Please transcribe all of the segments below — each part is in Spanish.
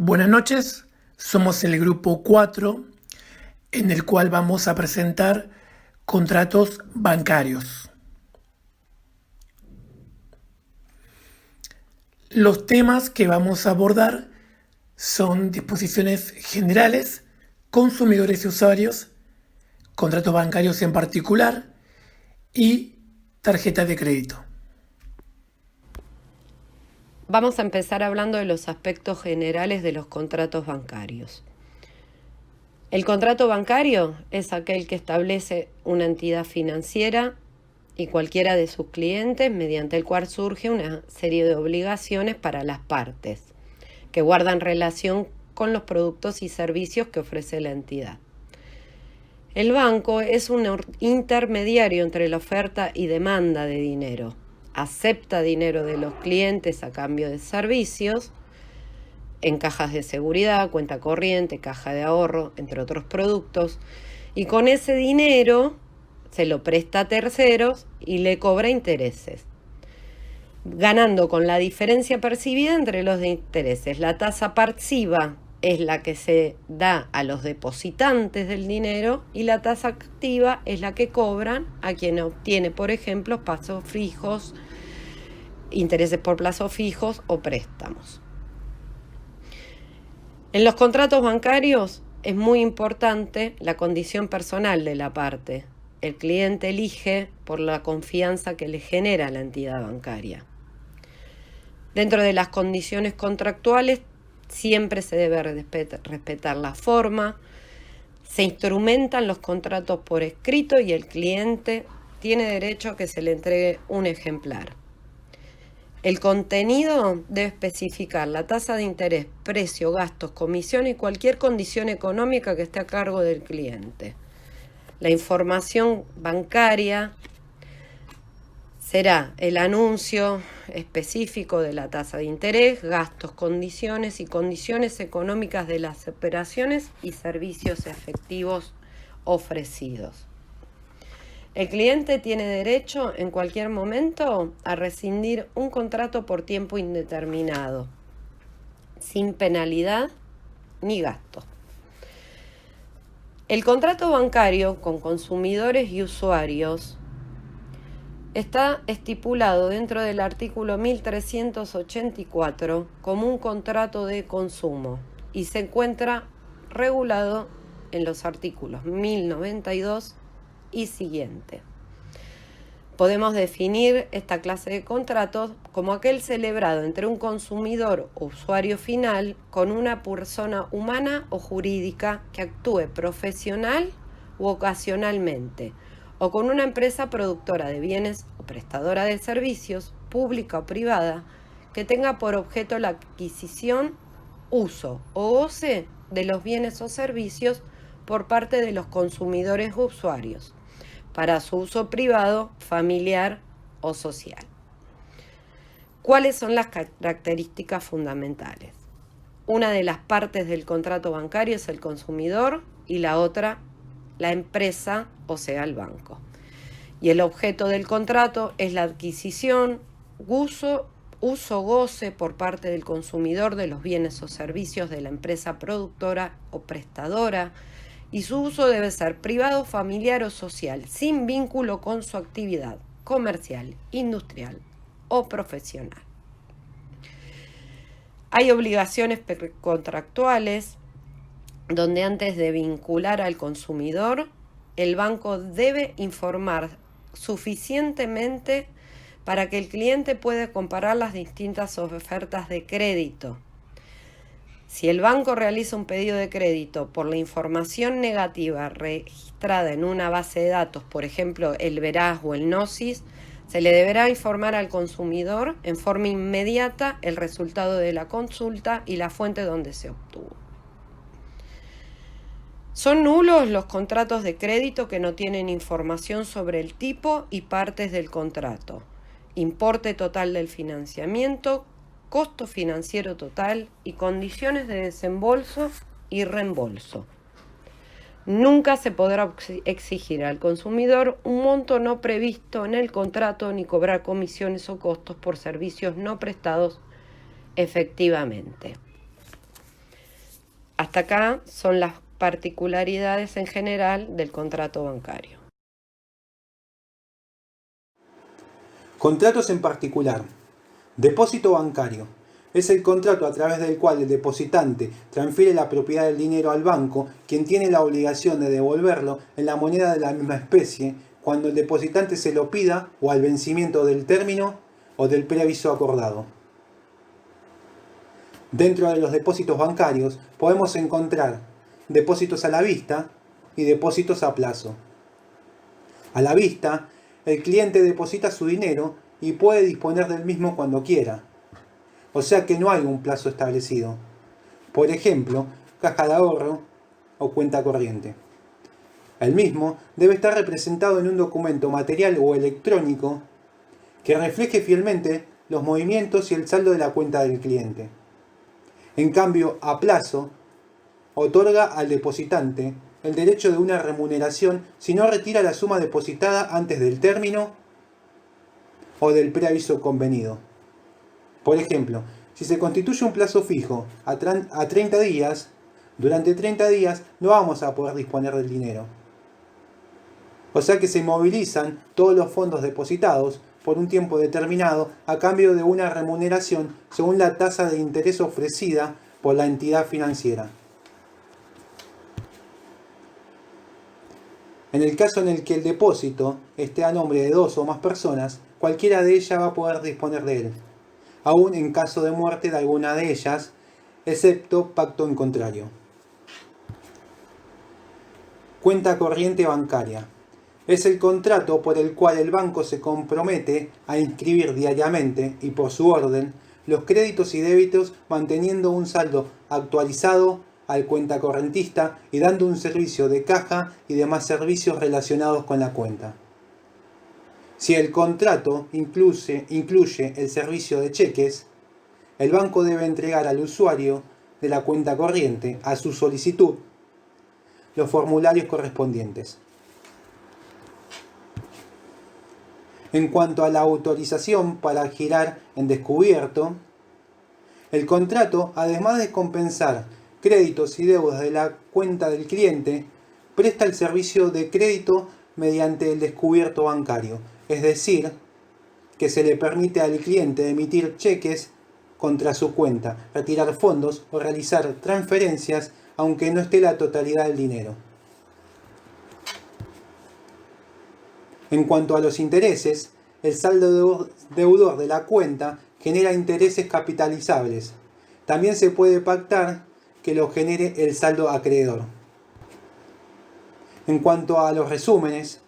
Buenas noches, somos el grupo 4 en el cual vamos a presentar contratos bancarios. Los temas que vamos a abordar son disposiciones generales, consumidores y usuarios, contratos bancarios en particular y tarjetas de crédito. Vamos a empezar hablando de los aspectos generales de los contratos bancarios. El contrato bancario es aquel que establece una entidad financiera y cualquiera de sus clientes, mediante el cual surge una serie de obligaciones para las partes, que guardan relación con los productos y servicios que ofrece la entidad. El banco es un intermediario entre la oferta y demanda de dinero. Acepta dinero de los clientes a cambio de servicios en cajas de seguridad, cuenta corriente, caja de ahorro, entre otros productos, y con ese dinero se lo presta a terceros y le cobra intereses, ganando con la diferencia percibida entre los intereses. La tasa pasiva es la que se da a los depositantes del dinero y la tasa activa es la que cobran a quien obtiene, por ejemplo, plazos fijos, intereses por plazos fijos o préstamos. En los contratos bancarios es muy importante la condición personal de la parte. El cliente elige por la confianza que le genera la entidad bancaria. Dentro de las condiciones contractuales siempre se debe respetar la forma, se instrumentan los contratos por escrito y el cliente tiene derecho a que se le entregue un ejemplar. El contenido debe especificar la tasa de interés, precio, gastos, comisión y cualquier condición económica que esté a cargo del cliente. La información bancaria será el anuncio específico de la tasa de interés, gastos, condiciones y condiciones económicas de las operaciones y servicios efectivos ofrecidos. El cliente tiene derecho en cualquier momento a rescindir un contrato por tiempo indeterminado, sin penalidad ni gasto. El contrato bancario con consumidores y usuarios está estipulado dentro del artículo 1384 como un contrato de consumo y se encuentra regulado en los artículos 1092 y siguiente. Podemos definir esta clase de contratos como aquel celebrado entre un consumidor o usuario final con una persona humana o jurídica que actúe profesional u ocasionalmente, o con una empresa productora de bienes o prestadora de servicios, pública o privada, que tenga por objeto la adquisición, uso o goce de los bienes o servicios por parte de los consumidores o usuarios, para su uso privado, familiar o social. ¿Cuáles son las características fundamentales? Una de las partes del contrato bancario es el consumidor y la otra la empresa, o sea, el banco. Y el objeto del contrato es la adquisición, uso, goce por parte del consumidor de los bienes o servicios de la empresa productora o prestadora, y su uso debe ser privado, familiar o social, sin vínculo con su actividad comercial, industrial o profesional. Hay obligaciones contractuales donde antes de vincular al consumidor, el banco debe informar suficientemente para que el cliente pueda comparar las distintas ofertas de crédito. Si el banco realiza un pedido de crédito por la información negativa registrada en una base de datos, por ejemplo el Veraz o el Gnosis, se le deberá informar al consumidor en forma inmediata el resultado de la consulta y la fuente donde se obtuvo. Son nulos los contratos de crédito que no tienen información sobre el tipo y partes del contrato, importe total del financiamiento, costo financiero total y condiciones de desembolso y reembolso. Nunca se podrá exigir al consumidor un monto no previsto en el contrato ni cobrar comisiones o costos por servicios no prestados efectivamente. Hasta acá son las particularidades en general del contrato bancario. Contratos en particular. Depósito bancario. Es el contrato a través del cual el depositante transfiere la propiedad del dinero al banco, quien tiene la obligación de devolverlo en la moneda de la misma especie cuando el depositante se lo pida o al vencimiento del término o del preaviso acordado. Dentro de los depósitos bancarios podemos encontrar depósitos a la vista y depósitos a plazo. A la vista, el cliente deposita su dinero y puede disponer del mismo cuando quiera. O sea que no hay un plazo establecido. Por ejemplo, caja de ahorro o cuenta corriente. El mismo debe estar representado en un documento material o electrónico que refleje fielmente los movimientos y el saldo de la cuenta del cliente. En cambio, a plazo, otorga al depositante el derecho de una remuneración si no retira la suma depositada antes del término o del preaviso convenido. Por ejemplo, si se constituye un plazo fijo a 30 días, durante 30 días no vamos a poder disponer del dinero. O sea que se movilizan todos los fondos depositados por un tiempo determinado a cambio de una remuneración según la tasa de interés ofrecida por la entidad financiera. En el caso en el que el depósito esté a nombre de 2 o más personas, cualquiera de ellas va a poder disponer de él, aun en caso de muerte de alguna de ellas, excepto pacto en contrario. Cuenta corriente bancaria. Es el contrato por el cual el banco se compromete a inscribir diariamente y por su orden los créditos y débitos manteniendo un saldo actualizado al cuentacorrentista y dando un servicio de caja y demás servicios relacionados con la cuenta. Si el contrato incluye el servicio de cheques, el banco debe entregar al usuario de la cuenta corriente, a su solicitud, los formularios correspondientes. En cuanto a la autorización para girar en descubierto, el contrato, además de compensar créditos y deudas de la cuenta del cliente, presta el servicio de crédito mediante el descubierto bancario, es decir, que se le permite al cliente emitir cheques contra su cuenta, retirar fondos o realizar transferencias aunque no esté la totalidad del dinero. En cuanto a los intereses, el saldo deudor de la cuenta genera intereses capitalizables. También se puede pactar que lo genere el saldo acreedor. En cuanto a los resúmenes,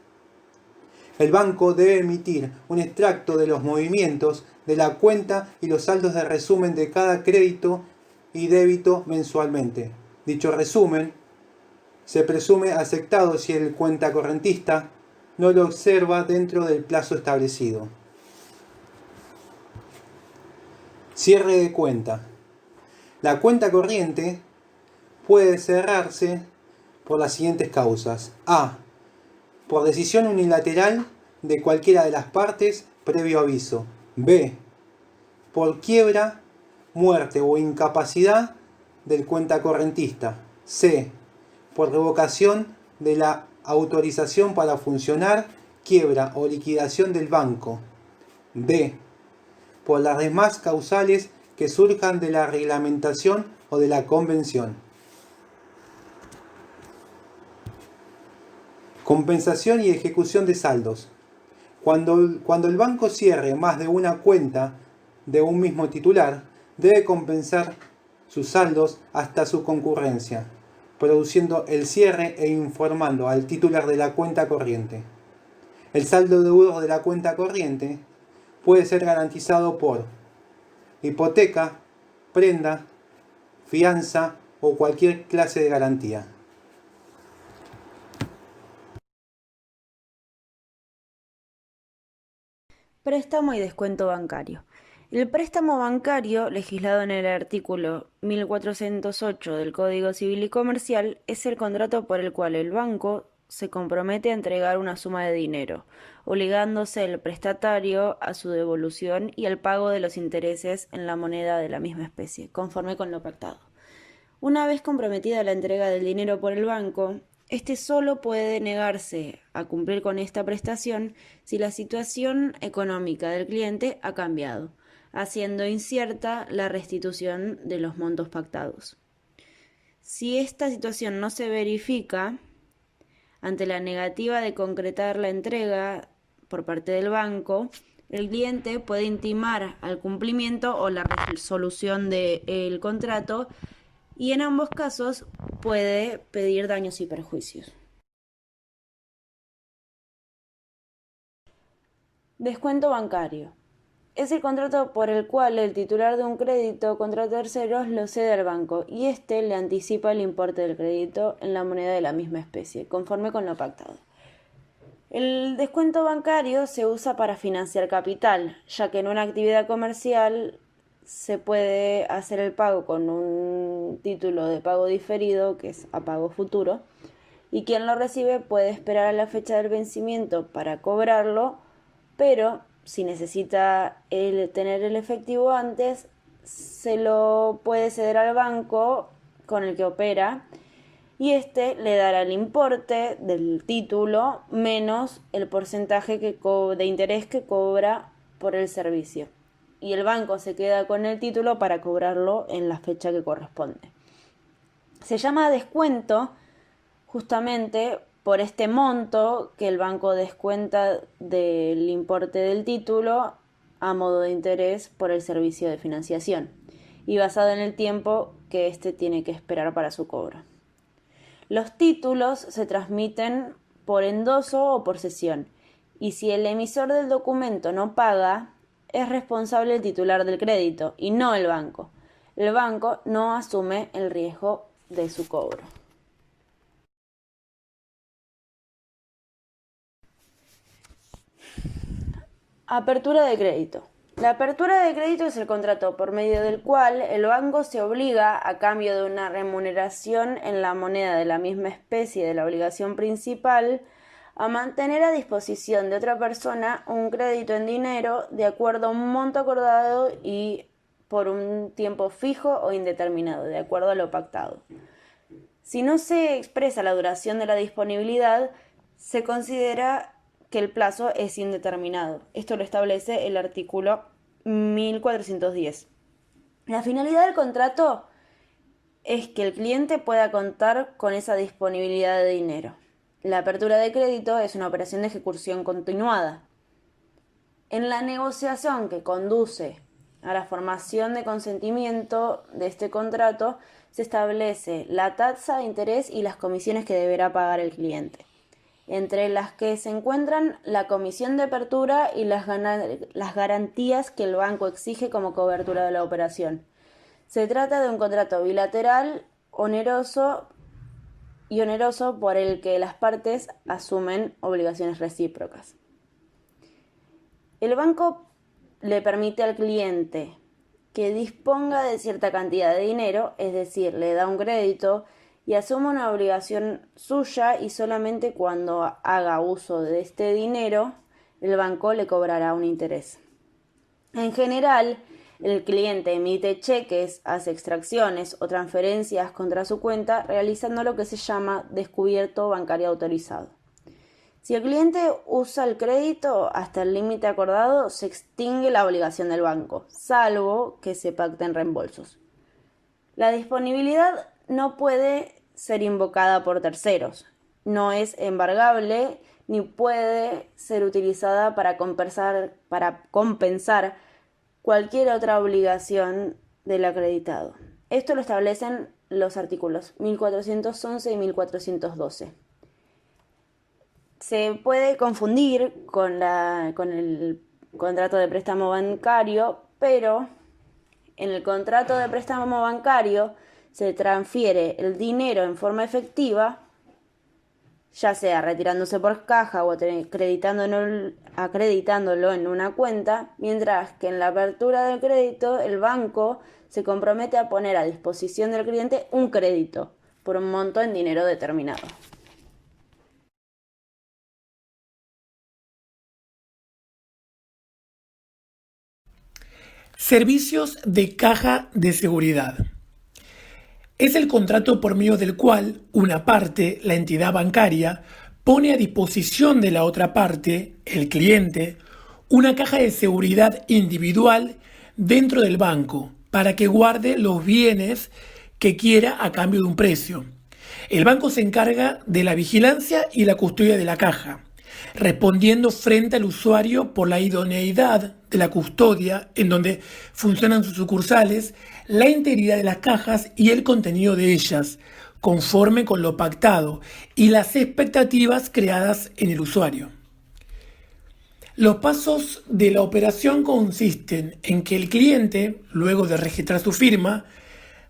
el banco debe emitir un extracto de los movimientos de la cuenta y los saldos de resumen de cada crédito y débito mensualmente. Dicho resumen se presume aceptado si el cuentacorrentista no lo observa dentro del plazo establecido. Cierre de cuenta. La cuenta corriente puede cerrarse por las siguientes causas. A. Por decisión unilateral de cualquiera de las partes previo aviso. B. Por quiebra, muerte o incapacidad del cuentacorrentista. C. Por revocación de la autorización para funcionar, quiebra o liquidación del banco. D. Por las demás causales que surjan de la reglamentación o de la convención. Compensación y ejecución de saldos. Cuando el banco cierre más de una cuenta de un mismo titular, debe compensar sus saldos hasta su concurrencia, produciendo el cierre e informando al titular de la cuenta corriente. El saldo deudor de la cuenta corriente puede ser garantizado por hipoteca, prenda, fianza o cualquier clase de garantía. Préstamo y descuento bancario. El préstamo bancario, legislado en el artículo 1408 del Código Civil y Comercial, es el contrato por el cual el banco se compromete a entregar una suma de dinero, obligándose el prestatario a su devolución y al pago de los intereses en la moneda de la misma especie, conforme con lo pactado. Una vez comprometida la entrega del dinero por el banco, este solo puede negarse a cumplir con esta prestación si la situación económica del cliente ha cambiado, haciendo incierta la restitución de los montos pactados. Si esta situación no se verifica, ante la negativa de concretar la entrega por parte del banco, el cliente puede intimar al cumplimiento o la resolución del contrato y en ambos casos puede pedir daños y perjuicios. Descuento bancario. Es el contrato por el cual el titular de un crédito contra terceros lo cede al banco y éste le anticipa el importe del crédito en la moneda de la misma especie, conforme con lo pactado. El descuento bancario se usa para financiar capital, ya que en una actividad comercial se puede hacer el pago con un título de pago diferido, que es a pago futuro, y quien lo recibe puede esperar a la fecha del vencimiento para cobrarlo, pero si necesita tener el efectivo antes, se lo puede ceder al banco con el que opera y este le dará el importe del título menos el porcentaje de interés que cobra por el servicio. Y el banco se queda con el título para cobrarlo en la fecha que corresponde. Se llama descuento justamente por este monto que el banco descuenta del importe del título a modo de interés por el servicio de financiación y basado en el tiempo que éste tiene que esperar para su cobro. Los títulos se transmiten por endoso o por cesión y si el emisor del documento no paga, es responsable el titular del crédito y no el banco. El banco no asume el riesgo de su cobro. Apertura de crédito. La apertura de crédito es el contrato por medio del cual el banco se obliga, a cambio de una remuneración en la moneda de la misma especie de la obligación principal, a mantener a disposición de otra persona un crédito en dinero de acuerdo a un monto acordado y por un tiempo fijo o indeterminado, de acuerdo a lo pactado. Si no se expresa la duración de la disponibilidad, se considera que el plazo es indeterminado. Esto lo establece el artículo 1410. La finalidad del contrato es que el cliente pueda contar con esa disponibilidad de dinero. La apertura de crédito es una operación de ejecución continuada. En la negociación que conduce a la formación de consentimiento de este contrato, se establece la tasa de interés y las comisiones que deberá pagar el cliente, entre las que se encuentran la comisión de apertura y las garantías que el banco exige como cobertura de la operación. Se trata de un contrato bilateral oneroso por el que las partes asumen obligaciones recíprocas. El banco le permite al cliente que disponga de cierta cantidad de dinero, es decir, le da un crédito y asume una obligación suya y solamente cuando haga uso de este dinero, el banco le cobrará un interés. En general, el cliente emite cheques, hace extracciones o transferencias contra su cuenta, realizando lo que se llama descubierto bancario autorizado. Si el cliente usa el crédito hasta el límite acordado, se extingue la obligación del banco, salvo que se pacten reembolsos. La disponibilidad no puede ser invocada por terceros, no es embargable ni puede ser utilizada para compensar cualquier otra obligación del acreditado. Esto lo establecen los artículos 1411 y 1412. Se puede confundir con el contrato de préstamo bancario, pero en el contrato de préstamo bancario se transfiere el dinero en forma efectiva, ya sea retirándose por caja o acreditándolo en una cuenta, mientras que en la apertura del crédito el banco se compromete a poner a disposición del cliente un crédito por un monto en dinero determinado. Servicios de caja de seguridad. es el contrato por medio del cual una parte, la entidad bancaria, pone a disposición de la otra parte, el cliente, una caja de seguridad individual dentro del banco para que guarde los bienes que quiera a cambio de un precio. El banco se encarga de la vigilancia y la custodia de la caja, respondiendo frente al usuario por la idoneidad de la custodia en donde funcionan sus sucursales, la integridad de las cajas y el contenido de ellas, conforme con lo pactado y las expectativas creadas en el usuario. Los pasos de la operación consisten en que el cliente, luego de registrar su firma,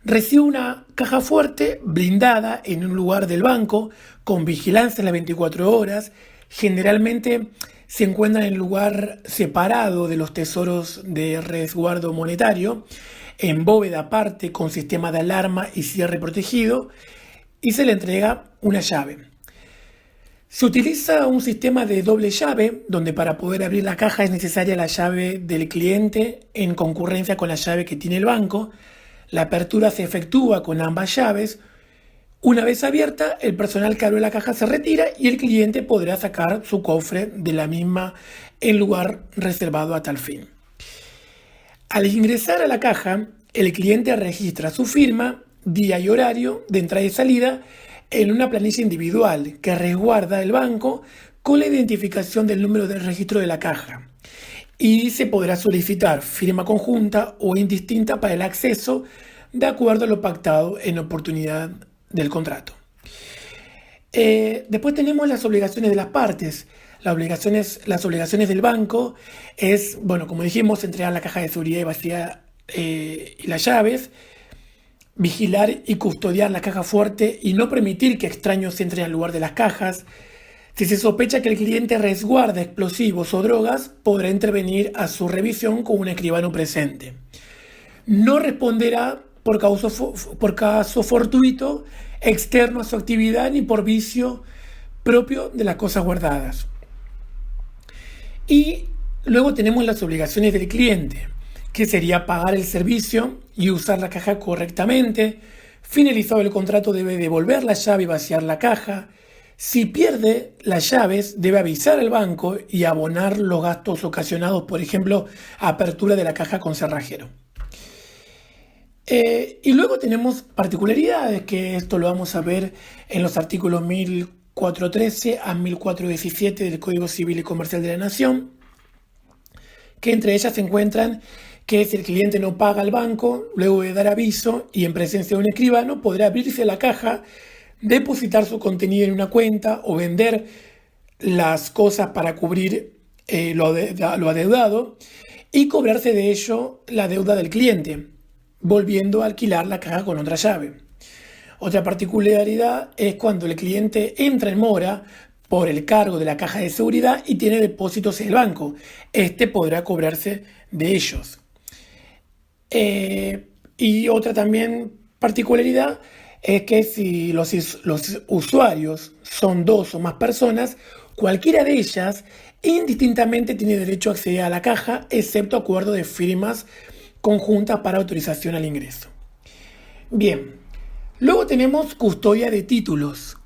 recibe una caja fuerte blindada en un lugar del banco con vigilancia en las 24 horas. Generalmente se encuentra en el lugar separado de los tesoros de resguardo monetario, en bóveda aparte con sistema de alarma y cierre protegido, y se le entrega una llave. Se utiliza un sistema de doble llave, donde para poder abrir la caja es necesaria la llave del cliente en concurrencia con la llave que tiene el banco. La apertura se efectúa con ambas llaves. Una vez abierta, el personal que abrió la caja se retira y el cliente podrá sacar su cofre de la misma en lugar reservado a tal fin. Al ingresar a la caja, el cliente registra su firma, día y horario de entrada y salida en una planilla individual que resguarda el banco con la identificación del número de registro de la caja, y se podrá solicitar firma conjunta o indistinta para el acceso de acuerdo a lo pactado en oportunidad del contrato. Después tenemos las obligaciones de las partes. Las obligaciones del banco es, bueno, como dijimos, entregar la caja de seguridad y vacía y las llaves, vigilar y custodiar la caja fuerte y no permitir que extraños entren al lugar de las cajas. Si se sospecha que el cliente resguarda explosivos o drogas, podrá intervenir a su revisión con un escribano presente. No responderá por caso fortuito externo a su actividad ni por vicio propio de las cosas guardadas. Y luego tenemos las obligaciones del cliente, que sería pagar el servicio y usar la caja correctamente. Finalizado el contrato debe devolver la llave y vaciar la caja. Si pierde las llaves, debe avisar al banco y abonar los gastos ocasionados, por ejemplo, apertura de la caja con cerrajero. Y luego tenemos particularidades, que esto lo vamos a ver en los artículos 1413 a 1417 del Código Civil y Comercial de la Nación, que entre ellas se encuentran que si el cliente no paga al banco, luego de dar aviso y en presencia de un escribano, podrá abrirse la caja, depositar su contenido en una cuenta o vender las cosas para cubrir lo adeudado y cobrarse de ello la deuda del cliente, volviendo a alquilar la caja con otra llave. Otra particularidad es cuando el cliente entra en mora por el cargo de la caja de seguridad y tiene depósitos en el banco. Este podrá cobrarse de ellos. Y otra también particularidad es que si los usuarios son 2 o más personas, cualquiera de ellas indistintamente tiene derecho a acceder a la caja, excepto acuerdo de firmas conjuntas para autorización al ingreso. Bien, luego tenemos custodia de títulos,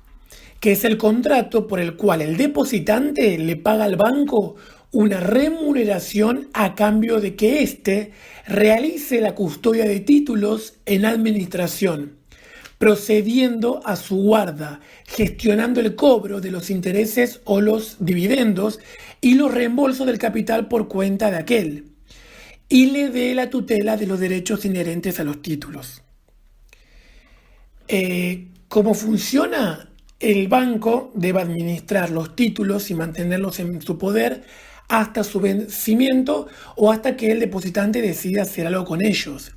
que es el contrato por el cual el depositante le paga al banco una remuneración a cambio de que éste realice la custodia de títulos en administración, procediendo a su guarda, gestionando el cobro de los intereses o los dividendos y los reembolsos del capital por cuenta de aquel, y le dé la tutela de los derechos inherentes a los títulos. ¿Cómo funciona? El banco debe administrar los títulos y mantenerlos en su poder hasta su vencimiento o hasta que el depositante decida hacer algo con ellos.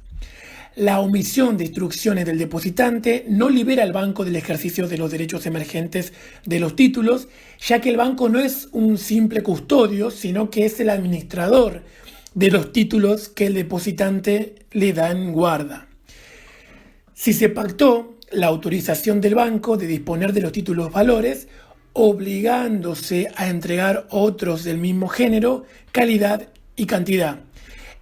La omisión de instrucciones del depositante no libera al banco del ejercicio de los derechos emergentes de los títulos, ya que el banco no es un simple custodio, sino que es el administrador de los títulos que el depositante le da en guarda. Si se pactó la autorización del banco de disponer de los títulos valores, obligándose a entregar otros del mismo género, calidad y cantidad,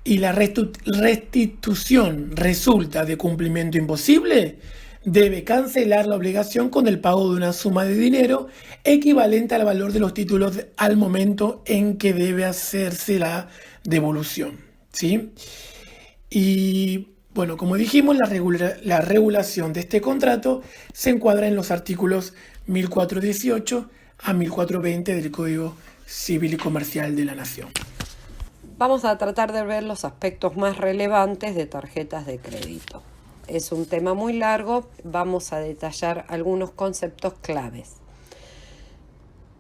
y la restitución resulta de cumplimiento imposible, debe cancelar la obligación con el pago de una suma de dinero equivalente al valor de los títulos al momento en que debe hacerse la devolución, ¿sí? Y bueno, como dijimos, la regulación de este contrato se encuadra en los artículos 1418 a 1420 del Código Civil y Comercial de la Nación. Vamos a tratar de ver los aspectos más relevantes de tarjetas de crédito. Es un tema muy largo, vamos a detallar algunos conceptos claves.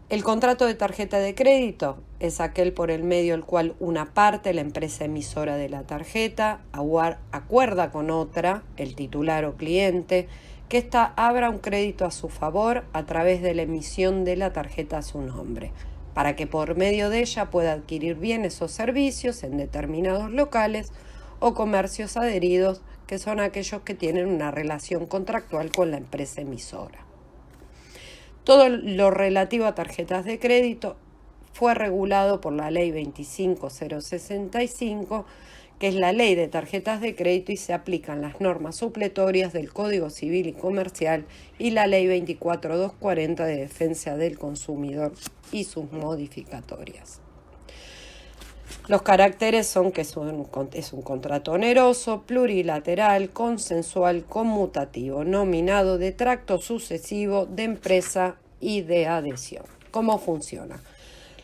El contrato de tarjeta de crédito es aquel por el medio del cual una parte, la empresa emisora de la tarjeta, acuerda con otra, el titular o cliente, que ésta abra un crédito a su favor a través de la emisión de la tarjeta a su nombre, para que por medio de ella pueda adquirir bienes o servicios en determinados locales o comercios adheridos, que son aquellos que tienen una relación contractual con la empresa emisora. Todo lo relativo a tarjetas de crédito fue regulado por la Ley 25065, que es la Ley de Tarjetas de Crédito, y se aplican las normas supletorias del Código Civil y Comercial y la Ley 24240 de Defensa del Consumidor y sus modificatorias. Los caracteres son que es un contrato oneroso, plurilateral, consensual, conmutativo, nominado, de tracto sucesivo, de empresa y de adhesión. ¿Cómo funciona?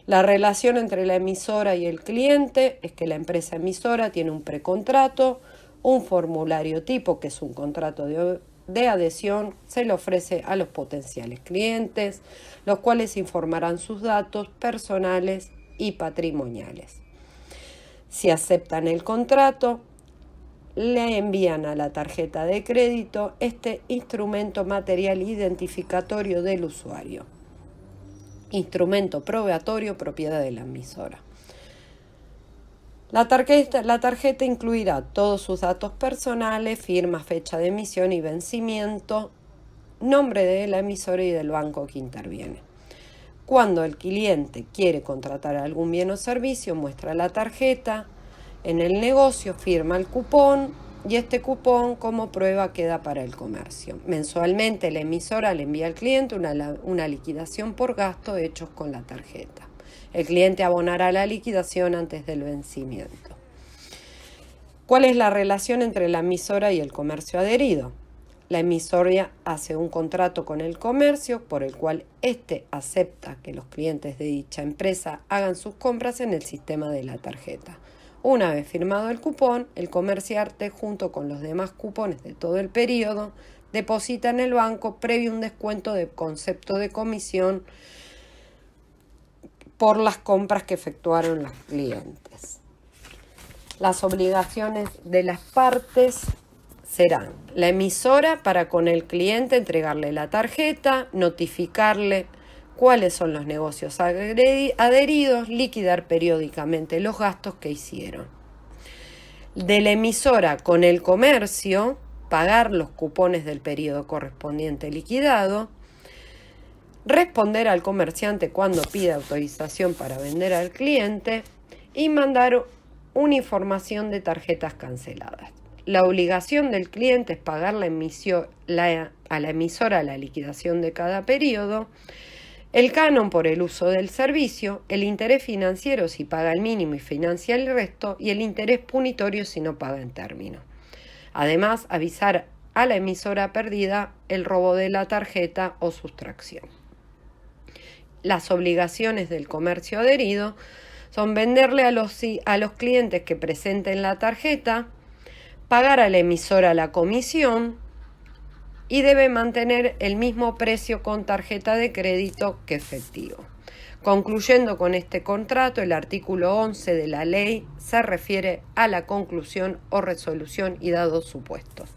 La relación entre la emisora y el cliente es que la empresa emisora tiene un precontrato, un formulario tipo, que es un contrato de adhesión, se le ofrece a los potenciales clientes, los cuales informarán sus datos personales y patrimoniales. Si aceptan el contrato, le envían a la tarjeta de crédito este instrumento material identificatorio del usuario. Instrumento probatorio, propiedad de la emisora. La tarjeta incluirá todos sus datos personales, firma, fecha de emisión y vencimiento, nombre de la emisora y del banco que interviene. Cuando el cliente quiere contratar algún bien o servicio, muestra la tarjeta en el negocio, firma el cupón y este cupón como prueba queda para el comercio. Mensualmente la emisora le envía al cliente una liquidación por gastos hechos con la tarjeta. El cliente abonará la liquidación antes del vencimiento. ¿Cuál es la relación entre la emisora y el comercio adherido? La emisora hace un contrato con el comercio por el cual éste acepta que los clientes de dicha empresa hagan sus compras en el sistema de la tarjeta. Una vez firmado el cupón, el comerciante, junto con los demás cupones de todo el periodo, deposita en el banco previo un descuento de concepto de comisión por las compras que efectuaron los clientes. Las obligaciones de las partes serán la emisora para con el cliente entregarle la tarjeta, notificarle cuáles son los negocios adheridos, liquidar periódicamente los gastos que hicieron. De la emisora con el comercio, pagar los cupones del periodo correspondiente liquidado, responder al comerciante cuando pida autorización para vender al cliente y mandar una información de tarjetas canceladas. La obligación del cliente es pagar a la emisora la liquidación de cada periodo, el canon por el uso del servicio, el interés financiero si paga el mínimo y financia el resto, y el interés punitorio si no paga en término. Además, avisar a la emisora perdida el robo de la tarjeta o sustracción. Las obligaciones del comercio adherido son venderle a los clientes que presenten la tarjeta, pagar a la emisora la comisión y debe mantener el mismo precio con tarjeta de crédito que efectivo. Concluyendo con este contrato, el artículo 11 de la ley se refiere a la conclusión o resolución y dados supuestos.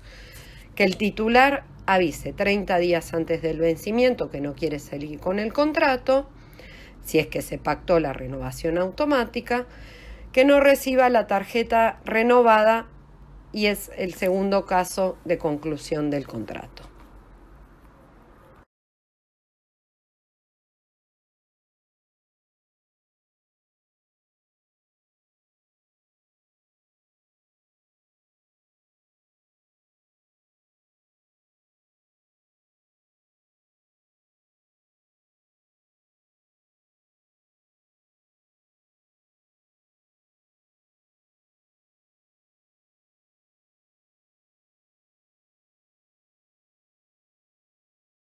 Que el titular avise 30 días antes del vencimiento que no quiere seguir con el contrato, si es que se pactó la renovación automática, que no reciba la tarjeta renovada, y es el segundo caso de conclusión del contrato.